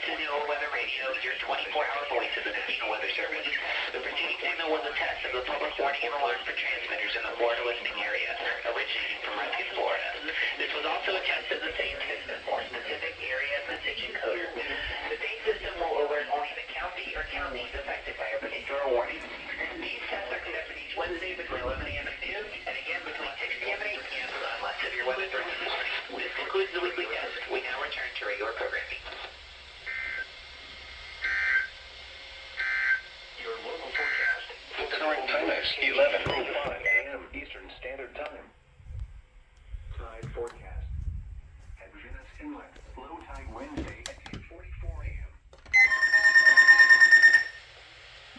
to NOAA Weather Radio, your 24-hour voice of the National Weather Service. The preceding statement was a test of the public warning and alert for transmitters in the Florida listening area, originating from Ruskin, Florida. This was also a test of the same system, or specific area message encoder. The same system will alert only the county or counties affected by a particular warning. These tests are conducted each Wednesday between 11 a.m. and noon, and again between 6 p.m. and 8 p.m. unless severe weather threatens this morning. This concludes the weekly test. We now return to regular programming. Your local forecast. The current time is 11:05 a.m. Eastern Standard Time. Tide forecast. At Venice Inlet, low tide Wednesday at 8:44 a.m.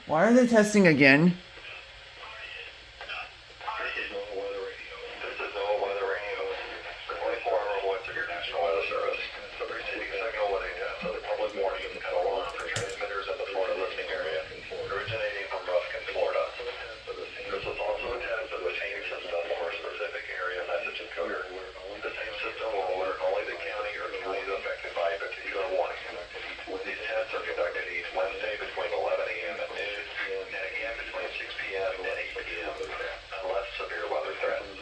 Why are they testing again? This is NOAA Weather Radio. This is NOAA Weather Radio. The 24-hour voice of your National Weather Service. The preceding signal was a test of the public warning and alarm for transmitters in the Florida listening area, originating from Ruskin, Florida. This was also a test of the same system or specific area message encoder. The same system will alert only the county or counties affected by a particular warning. These tests are conducted each Wednesday between 11 a.m. and noon, and again between 6 p.m. and 8 p.m. unless severe weather threatens.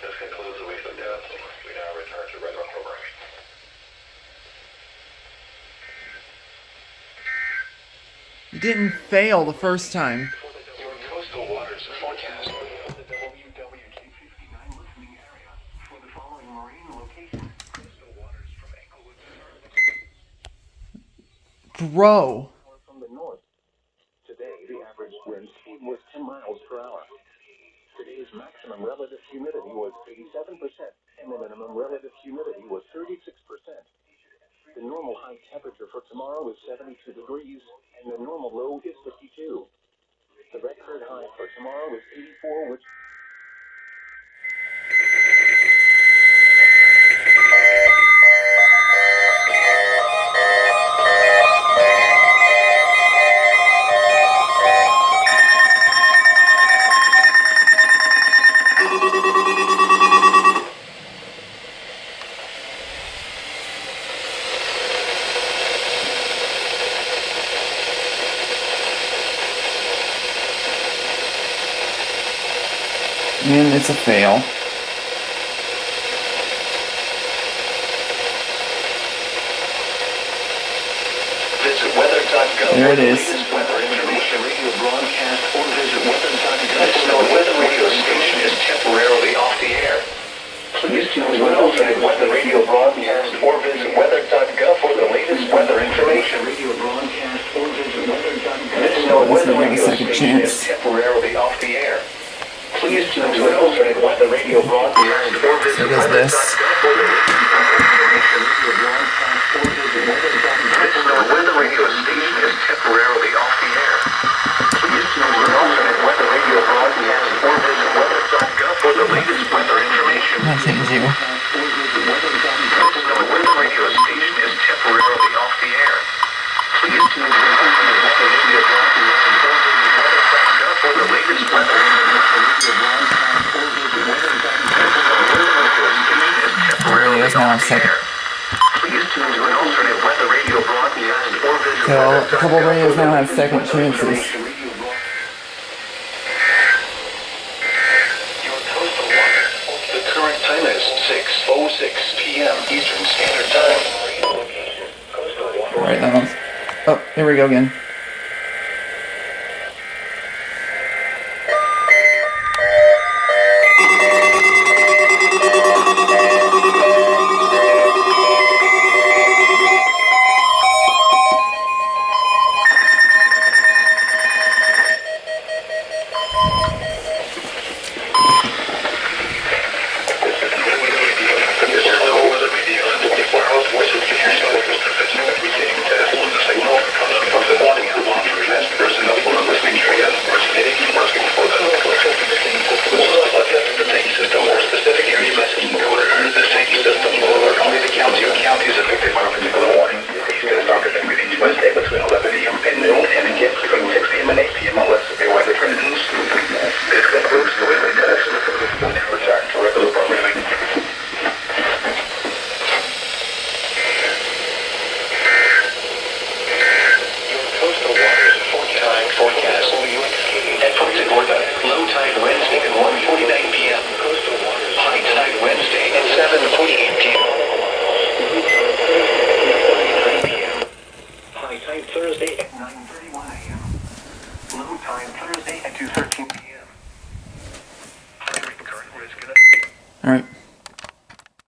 This concludes the weekly test. We now return to regular programming. You didn't fail the first time. Your coastal waters forecast. The WWT-59 listening area for the following marine locations. Coastal waters from Englewood to Bro. From the north. Today, the average wind speed was 10 miles per hour. Today's maximum relative humidity was 87%, and the minimum relative humidity was 36%. The normal high temperature for tomorrow is 72 degrees, and the normal low is 52. The record high for tomorrow is 84, which... And it's a fail. Visit weather.gov. There it is. Weather information, radio broadcast, or visit weather.gov. The weather radio station is temporarily off the air. Please choose an alternate weather radio broadcast or visit weather.gov for the latest weather information. Radio broadcast or visit weather.gov. This weather radio station is temporarily off the air. Please choose an alternate weather radio broadcast or visit So does this. weather.gov for the latest information. Radio broadcast or visit weather.gov. The weather radio station is temporarily off the air. Please choose an alternate weather radio broadcast or visit weather.gov for the latest weather information. Nothing new. The weather radio station is temporarily off the air. Please choose an alternate weather radio broadcast or visit weather.gov for the latest weather information. Radio's now on second. Please choose an alternate weather radio broadcast or visit So a couple radios now have second chances. Your coastal water. The current time is 6:06 p.m. Eastern Standard Time. Right, that one's. Oh, here we go again. time Thursday at 2:13 p.m. Alright.